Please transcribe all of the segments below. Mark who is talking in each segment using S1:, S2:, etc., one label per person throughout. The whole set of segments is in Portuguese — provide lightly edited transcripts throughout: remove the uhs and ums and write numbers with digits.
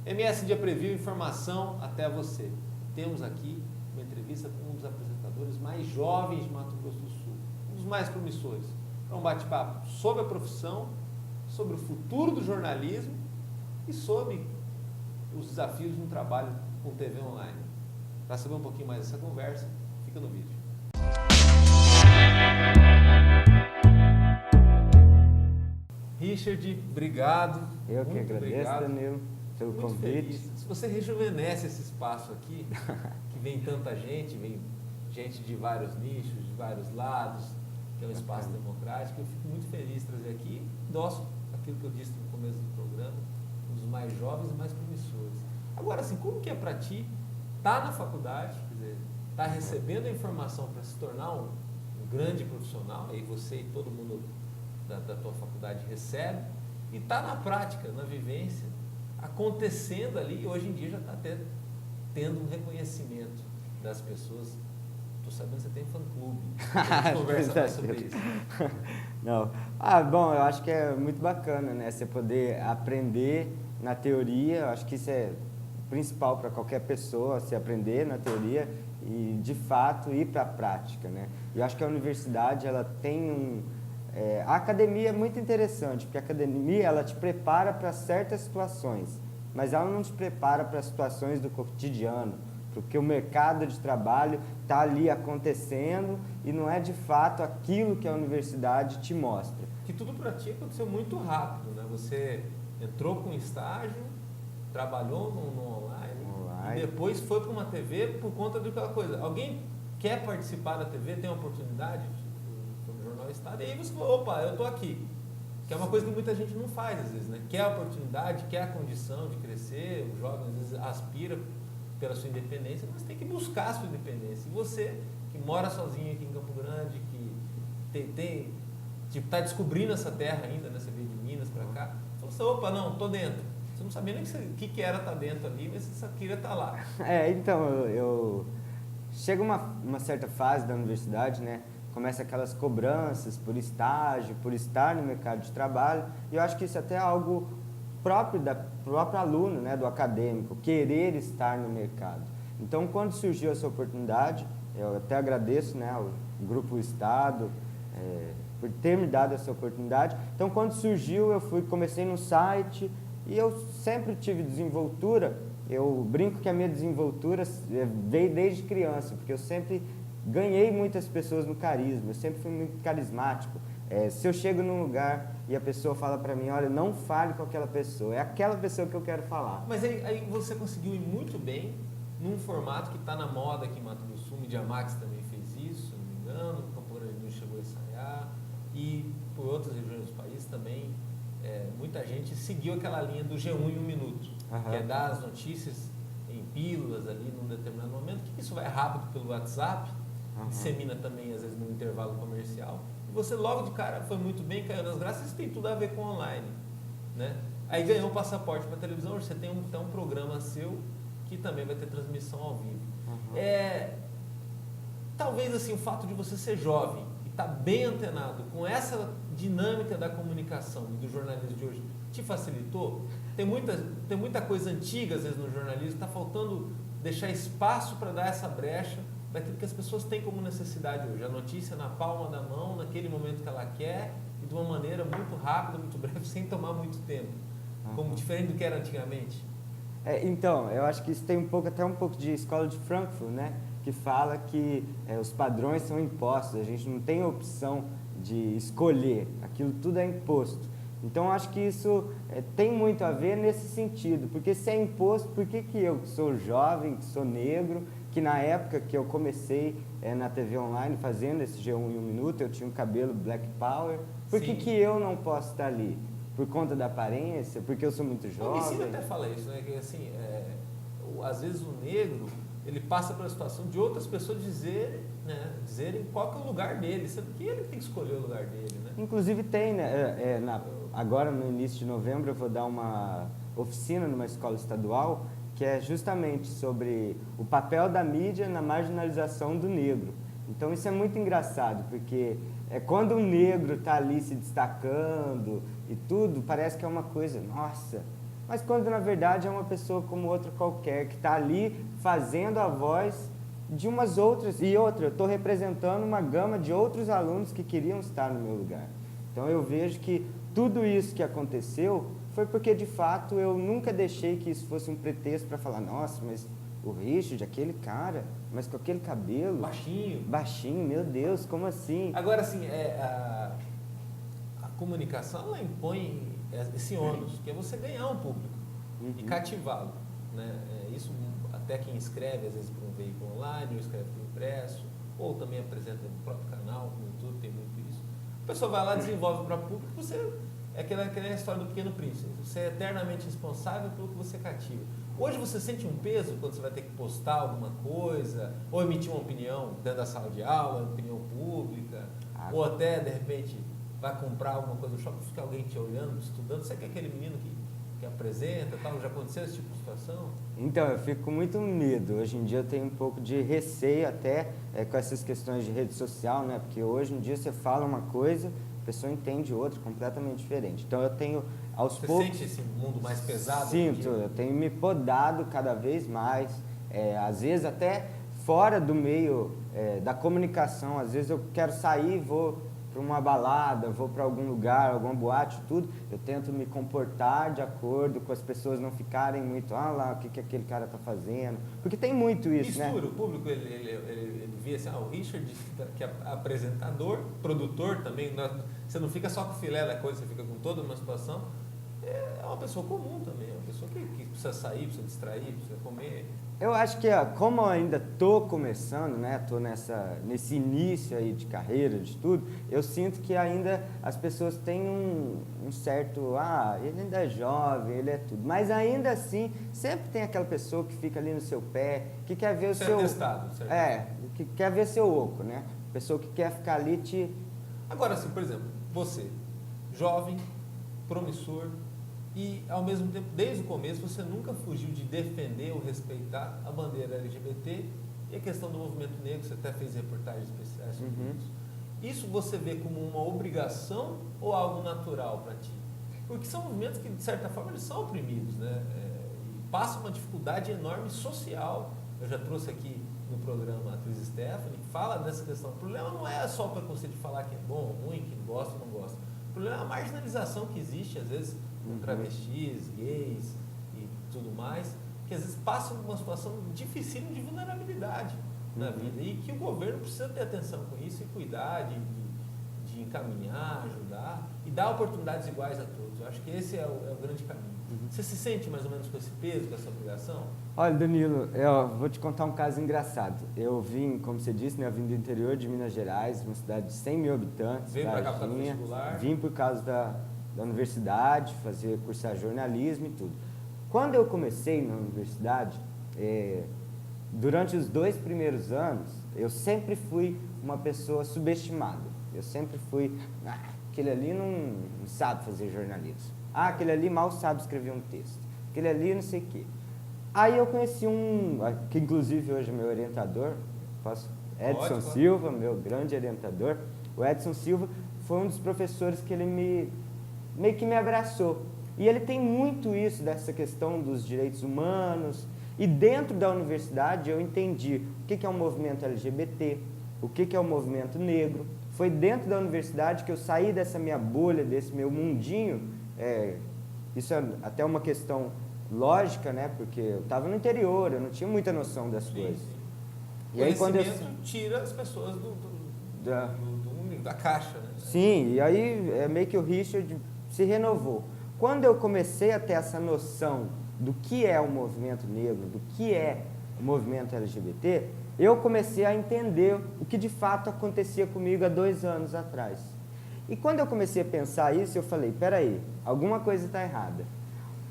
S1: MS Dia Preview, informação até você. Temos aqui uma entrevista com um dos apresentadores mais jovens de Mato Grosso do Sul, um dos mais promissores. É um bate-papo sobre a profissão, sobre o futuro do jornalismo e sobre os desafios no trabalho com TV online. Para saber um pouquinho mais dessa conversa, fica no vídeo. Richard, obrigado.
S2: Eu que agradeço,
S1: obrigado.
S2: Danilo, pelo
S1: Muito
S2: convite.
S1: feliz. Se você rejuvenesce esse espaço aqui, que vem tanta gente, vem gente de vários nichos, de vários lados, que é um espaço democrático, eu fico muito feliz de trazer aqui, endosso aquilo que eu disse no começo do programa, um dos mais jovens e mais promissores. Agora, assim, como que é para ti estar na faculdade, quer dizer, estar recebendo a informação para se tornar um grande profissional, aí você e todo mundo da tua faculdade recebe, e estar na prática, na vivência, acontecendo ali, e hoje em dia já está tendo um reconhecimento das pessoas. Estou sabendo que você tem fã-clube, a gente conversa mais sobre isso.
S2: Não. Bom, eu acho que é muito bacana, né? Você poder aprender na teoria, eu acho que isso é principal para qualquer pessoa, se aprender na teoria e, de fato, ir para a prática, né? Eu acho que a universidade, ela tem a academia é muito interessante, porque a academia, ela te prepara para certas situações, mas ela não te prepara para situações do cotidiano, porque o mercado de trabalho está ali acontecendo e não é de fato aquilo que a universidade te mostra.
S1: Que tudo para ti aconteceu muito rápido, né? Você entrou com estágio, trabalhou no online, e depois foi para uma TV por conta daquela coisa. Alguém quer participar da TV, tem uma oportunidade, foi no Jornal Estado, e aí você falou, opa, eu estou aqui. Que é uma coisa que muita gente não faz às vezes, né? Quer a oportunidade, quer a condição de crescer, o jovem às vezes aspira pela sua independência, mas tem que buscar a sua independência. E você, que mora sozinho aqui em Campo Grande, que está descobrindo essa terra ainda, né? Você veio de Minas para cá, falou assim, opa, não, estou dentro. Você não sabia nem o que era estar dentro ali, mas você queria estar lá.
S2: Então, chega uma certa fase da universidade, né? Começa aquelas cobranças por estágio, por estar no mercado de trabalho, e eu acho que isso até é algo próprio do próprio aluno, né, do acadêmico, querer estar no mercado. Então, quando surgiu essa oportunidade, eu até agradeço, né, ao Grupo Estado por ter me dado essa oportunidade. Então, quando surgiu, comecei no site e eu sempre tive desenvoltura. Eu brinco que a minha desenvoltura veio desde criança, porque eu sempre ganhei muitas pessoas no carisma, eu sempre fui muito carismático. Se eu chego num lugar e a pessoa fala para mim, olha, não fale com aquela pessoa, é aquela pessoa que eu quero falar.
S1: Mas aí você conseguiu ir muito bem num formato que está na moda aqui em Mato Grosso do Sul, Mídia Max também fez isso, se não me engano, o Campo Grande não chegou a ensaiar, e por outras regiões do país também, muita gente seguiu aquela linha do G1 em um minuto, que é dar as notícias em pílulas ali num determinado momento, que isso vai rápido pelo WhatsApp, dissemina também às vezes no intervalo comercial, e você logo de cara foi muito bem, caiu nas graças, isso tem tudo a ver com online, né? Aí ganhou um passaporte para televisão, hoje você tem um programa seu que também vai ter transmissão ao vivo. Talvez assim, o fato de você ser jovem e estar bem antenado com essa dinâmica da comunicação e do jornalismo de hoje te facilitou? Tem muita coisa antiga às vezes no jornalismo, está faltando deixar espaço para dar essa brecha daquilo que as pessoas têm como necessidade hoje. A notícia na palma da mão, naquele momento que ela quer e de uma maneira muito rápida, muito breve, sem tomar muito tempo. Como diferente do que era antigamente.
S2: Então, eu acho que isso tem até um pouco de escola de Frankfurt, né? Que fala que os padrões são impostos, a gente não tem opção de escolher, aquilo tudo é imposto. Então, eu acho que isso tem muito a ver nesse sentido, porque se é imposto, por que eu, que sou jovem, que sou negro, que na época que eu comecei na TV online fazendo esse G1 em um minuto, eu tinha um cabelo Black Power, por que eu não posso estar ali? Por conta da aparência? Porque eu sou muito jovem?
S1: O Messina até fala isso, né? Que assim, às vezes o negro, ele passa pela situação de outras pessoas dizerem qual que é o lugar dele, sendo que ele tem que escolher o lugar dele, né?
S2: Inclusive tem, né? Agora no início de novembro eu vou dar uma oficina numa escola estadual que é justamente sobre o papel da mídia na marginalização do negro. Então isso é muito engraçado, porque quando o negro está ali se destacando e tudo, parece que é uma coisa, nossa, mas quando na verdade é uma pessoa como outra qualquer, que está ali fazendo a voz de umas outras. E outra, eu estou representando uma gama de outros alunos que queriam estar no meu lugar. Então eu vejo que tudo isso que aconteceu foi porque de fato eu nunca deixei que isso fosse um pretexto para falar, nossa, mas o Richard, aquele cara, mas com aquele cabelo...
S1: Baixinho.
S2: Baixinho, meu Deus, como assim?
S1: Agora, assim, a comunicação, ela impõe esse ônus, que é você ganhar um público e cativá-lo, né? Isso até quem escreve, às vezes, para um veículo online, ou escreve para o impresso, ou também apresenta no próprio canal, no YouTube, tem muito isso. A pessoa vai lá, desenvolve para o público, você... É aquela história do Pequeno Príncipe. Você é eternamente responsável pelo que você cativa. Hoje você sente um peso quando você vai ter que postar alguma coisa, ou emitir uma opinião dentro da sala de aula, opinião pública, ou até, de repente, vai comprar alguma coisa no shopping, fica alguém te olhando, estudando. Você que é aquele menino que apresenta, tal, já aconteceu esse tipo de situação?
S2: Então, eu fico com muito medo. Hoje em dia eu tenho um pouco de receio até com essas questões de rede social, né? Porque hoje em dia você fala uma coisa, a pessoa entende outra completamente diferente. Então eu tenho aos poucos...
S1: Você sente esse mundo mais pesado?
S2: Sinto, eu tenho me podado cada vez mais, às vezes até fora do meio da comunicação. Às vezes eu quero sair, vou para uma balada, vou para algum lugar, alguma boate, tudo, eu tento me comportar de acordo com as pessoas não ficarem muito, lá, o que aquele cara está fazendo, porque tem muito isso,
S1: mistura,
S2: né?
S1: O público, ele via assim, o Richard, que é apresentador, produtor também, você não fica só com o filé da coisa, você fica com toda uma situação, é uma pessoa comum também, é uma pessoa que precisa sair, precisa distrair, precisa comer.
S2: Eu acho que, como eu ainda estou começando, né, estou nesse início aí de carreira, de tudo, eu sinto que ainda as pessoas têm um certo, ele ainda é jovem, ele é tudo. Mas ainda assim, sempre tem aquela pessoa que fica ali no seu pé, que quer ver o seu...
S1: Testado, certo?
S2: Que quer ver seu oco, né? Pessoa que quer ficar ali te...
S1: Agora, assim, por exemplo, você, jovem, promissor, e, ao mesmo tempo, desde o começo, você nunca fugiu de defender ou respeitar a bandeira LGBT e a questão do movimento negro, você até fez reportagens especiais sobre isso. Isso você vê como uma obrigação ou algo natural para ti? Porque são movimentos que, de certa forma, eles são oprimidos, né? E passam uma dificuldade enorme social. Eu já trouxe aqui no programa a atriz Stephanie, que fala dessa questão. O problema não é só o preconceito de falar que é bom ou ruim, que gosta ou não gosta. O problema é a marginalização que existe, às vezes, com travestis, gays e tudo mais, que às vezes passam por uma situação difícil de vulnerabilidade na vida e que o governo precisa ter atenção com isso e cuidar de encaminhar, ajudar e dar oportunidades iguais a todos. Eu acho que esse é o grande caminho. Você se sente mais ou menos com esse peso, com essa obrigação?
S2: Olha, Danilo, eu vou te contar um caso engraçado. Eu vim, como você disse, né, eu vim do interior de Minas Gerais, uma cidade de 100 mil habitantes.
S1: Veio para cá para fazer vestibular?
S2: Vim por causa da universidade, cursar jornalismo e tudo. Quando eu comecei na universidade, durante os 2 primeiros anos, eu sempre fui uma pessoa subestimada. Eu sempre fui, aquele ali não sabe fazer jornalismo. Aquele ali mal sabe escrever um texto. Aquele ali não sei o quê. Aí eu conheci que inclusive hoje é meu orientador, Edson Silva, meu grande orientador. O Edson Silva foi um dos professores que ele meio que me abraçou. E ele tem muito isso, dessa questão dos direitos humanos. E dentro da universidade eu entendi o que é um movimento LGBT, o que é um movimento negro. Foi dentro da universidade que eu saí dessa minha bolha, desse meu mundinho. Isso é até uma questão lógica, né? Porque eu estava no interior, eu não tinha muita noção das coisas.
S1: E aí quando tira as pessoas da caixa, né?
S2: Sim, e aí meio que o Richard se renovou. Quando eu comecei a ter essa noção do que é o movimento negro, do que é o movimento LGBT, eu comecei a entender o que de fato acontecia comigo há 2 anos atrás. E quando eu comecei a pensar isso, eu falei, peraí, alguma coisa está errada.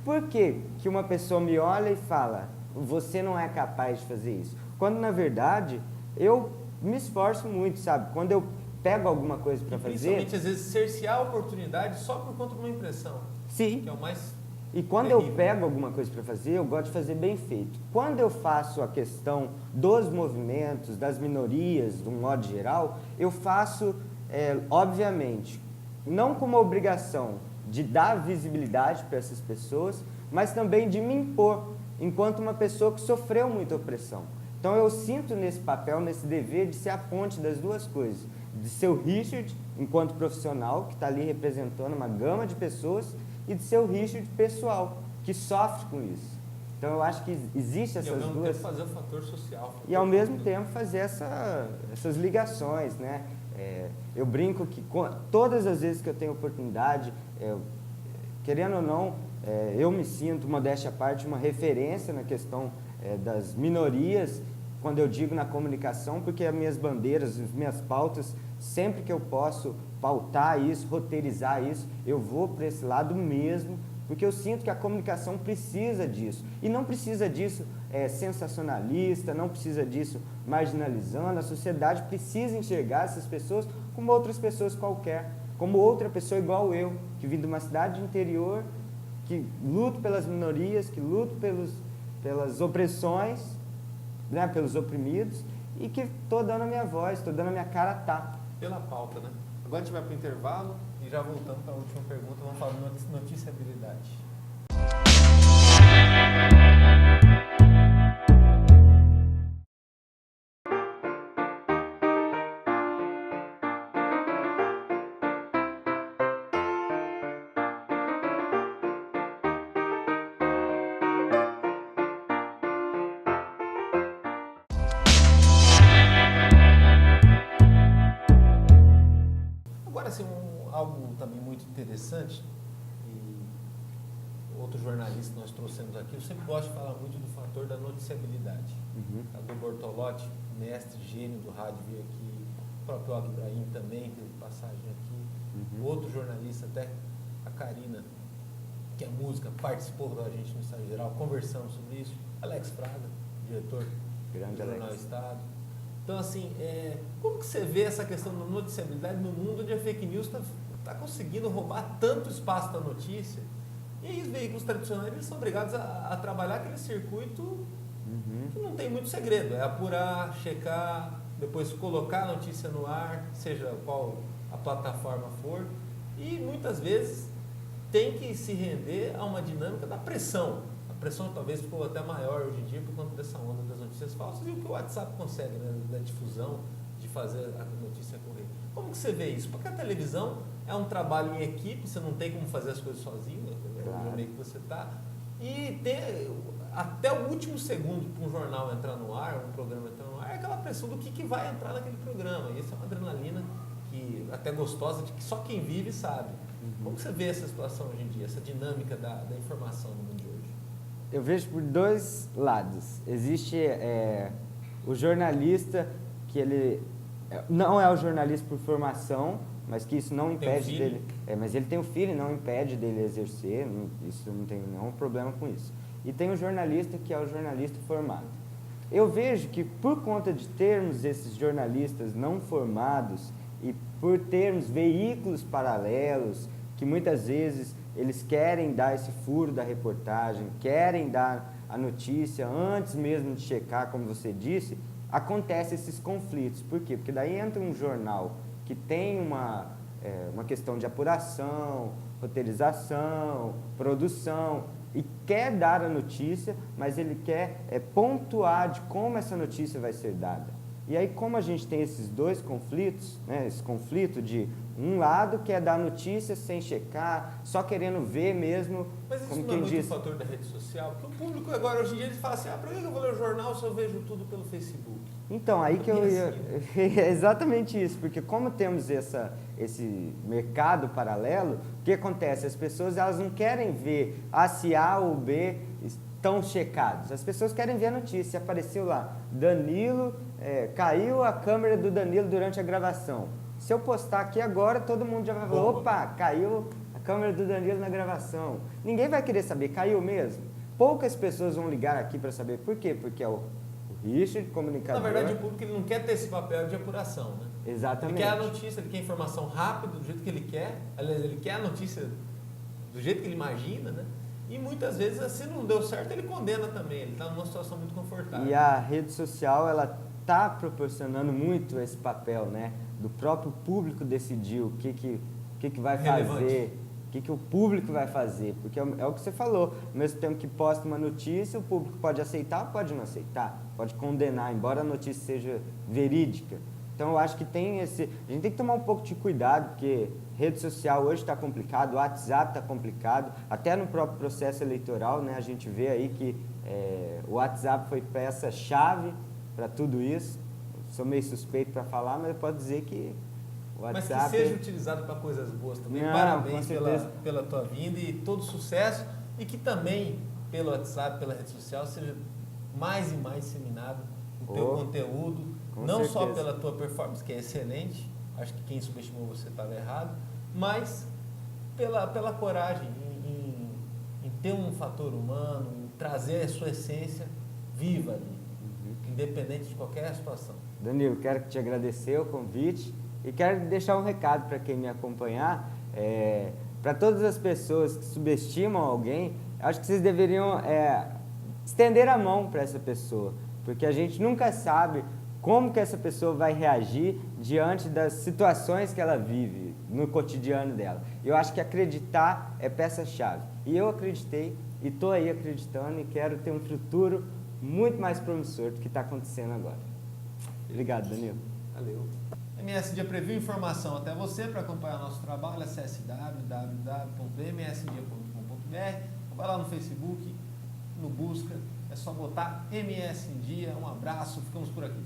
S2: Por que que uma pessoa me olha e fala, você não é capaz de fazer isso? Quando, na verdade, eu me esforço muito, sabe? Quando eu pego alguma coisa para fazer...
S1: Principalmente, às vezes, cercear a oportunidade só por conta de uma impressão.
S2: Sim.
S1: Que é o mais
S2: E quando terrível. Eu pego alguma coisa para fazer, eu gosto de fazer bem feito. Quando eu faço a questão dos movimentos, das minorias, de um modo geral, eu faço, obviamente, não com uma obrigação de dar visibilidade para essas pessoas, mas também de me impor, enquanto uma pessoa que sofreu muita opressão. Então eu sinto nesse papel, nesse dever de ser a ponte das duas coisas, de ser o Richard, enquanto profissional, que está ali representando uma gama de pessoas, e de ser o Richard pessoal, que sofre com isso. Então eu acho que existe essas duas...
S1: E ao mesmo tempo fazer o fator social.
S2: E ao mesmo tempo fazer essas ligações, né? Eu brinco que todas as vezes que eu tenho oportunidade, querendo ou não, eu me sinto, modéstia à parte, uma referência na questão das minorias, quando eu digo na comunicação, porque as minhas bandeiras, as minhas pautas, sempre que eu posso pautar isso, roteirizar isso, eu vou para esse lado mesmo, porque eu sinto que a comunicação precisa disso. E não precisa disso sensacionalista, não precisa disso marginalizando. A sociedade precisa enxergar essas pessoas como outras pessoas qualquer, como outra pessoa igual eu, que vim de uma cidade interior, que luto pelas minorias, que luto pelas opressões, né, pelos oprimidos, e que estou dando a minha voz, estou dando a minha cara a tapa.
S1: Pela pauta, né? Agora a gente vai para o intervalo e já voltando para a última pergunta, vamos falar de noticiabilidade. Agora, assim, algo também muito interessante, e outro jornalista que nós trouxemos aqui, eu sempre gosto de falar muito do fator da noticiabilidade. A do Bortolotti, mestre, gênio do rádio, veio aqui, o próprio Og Ibrahim também teve passagem aqui, outro jornalista, até a Karina, que é música, participou da gente no Estado Geral, conversamos sobre isso, Alex Fraga, diretor do Jornal Estado. Então, assim, como que você vê essa questão da noticiabilidade no mundo onde a fake news está conseguindo roubar tanto espaço da notícia? E aí os veículos tradicionais eles são obrigados a trabalhar aquele circuito que não tem muito segredo. É apurar, checar, depois colocar a notícia no ar, seja qual a plataforma for. E muitas vezes tem que se render a uma dinâmica da pressão. A pressão talvez ficou até maior hoje em dia por conta dessa onda das notícias falsas e o que o WhatsApp consegue, né, da difusão, de fazer a notícia correr. Como que você vê isso? Porque a televisão é um trabalho em equipe, você não tem como fazer as coisas sozinho, no meio que você está, e ter até o último segundo para um jornal entrar no ar, um programa entrar no ar, é aquela pressão do que vai entrar naquele programa. E isso é uma adrenalina que até gostosa, de que só quem vive sabe. Como que você vê essa situação hoje em dia, essa dinâmica da informação no mundo de hoje?
S2: Eu vejo por dois lados. Existe o jornalista que ele não é o jornalista por formação, mas que isso não impede dele... mas ele tem o filho e não impede dele exercer, isso não tem nenhum problema com isso. E tem o jornalista que é o jornalista formado. Eu vejo que por conta de termos esses jornalistas não formados e por termos veículos paralelos, que muitas vezes eles querem dar esse furo da reportagem, querem dar a notícia antes mesmo de checar, como você disse, acontecem esses conflitos. Por quê? Porque daí entra um jornal que tem uma questão de apuração, roteirização, produção, e quer dar a notícia, mas ele quer pontuar de como essa notícia vai ser dada. E aí, como a gente tem esses dois conflitos, né, esse conflito de um lado quer dar notícia sem checar, só querendo ver mesmo.
S1: Mas isso
S2: como
S1: não é muito o fator da rede social? Porque o público agora, hoje em dia, ele fala assim, por que eu vou ler o jornal se eu vejo tudo pelo Facebook?
S2: Então, aí que eu ia... É exatamente isso, porque como temos esse mercado paralelo, o que acontece? As pessoas elas não querem ver se A ou B estão checados. As pessoas querem ver a notícia. Apareceu lá, Danilo, caiu a câmera do Danilo durante a gravação. Se eu postar aqui agora, todo mundo já vai falar, opa, caiu a câmera do Danilo na gravação. Ninguém vai querer saber, caiu mesmo? Poucas pessoas vão ligar aqui para saber por quê, porque é o Richard, comunicador...
S1: Na verdade, o público ele não quer ter esse papel de apuração, né?
S2: Exatamente.
S1: Ele quer a notícia, ele quer a informação rápida, do jeito que ele quer. Aliás, ele quer a notícia do jeito que ele imagina, né? E muitas vezes, se não deu certo, ele condena também. Ele está numa situação muito confortável.
S2: E a rede social, ela está proporcionando muito esse papel, né? Do próprio público decidir o que vai fazer, o que o público vai fazer? Porque é o que você falou, ao mesmo tempo que posta uma notícia, o público pode aceitar ou pode não aceitar, pode condenar, embora a notícia seja verídica. Então eu acho que a gente tem que tomar um pouco de cuidado, porque rede social hoje está complicado, o WhatsApp está complicado, até no próprio processo eleitoral, né, a gente vê aí que o WhatsApp foi peça-chave para tudo isso. Sou meio suspeito para falar, mas eu posso dizer que o WhatsApp...
S1: Mas que seja utilizado para coisas boas também.
S2: Não,
S1: parabéns pela tua vinda e todo sucesso. E que também, pelo WhatsApp, pela rede social, seja mais e mais disseminado o teu conteúdo. Não
S2: certeza.
S1: só pela tua performance, que é excelente. Acho que quem subestimou você estava errado. Mas pela coragem em ter um fator humano, em trazer a sua essência viva ali. Independente de qualquer situação.
S2: Danilo, quero te agradecer o convite e quero deixar um recado para quem me acompanhar. Para todas as pessoas que subestimam alguém, acho que vocês deveriam estender a mão para essa pessoa, porque a gente nunca sabe como que essa pessoa vai reagir diante das situações que ela vive no cotidiano dela. Eu acho que acreditar é peça-chave. E eu acreditei e estou aí acreditando e quero ter um futuro muito mais promissor do que está acontecendo agora. Obrigado, Danilo.
S1: Valeu. MS Dia Preview, informação até você para acompanhar nosso trabalho. Acesse www.msdia.com.br, vai lá no Facebook, no Busca, é só botar MS em Dia. Um abraço, ficamos por aqui.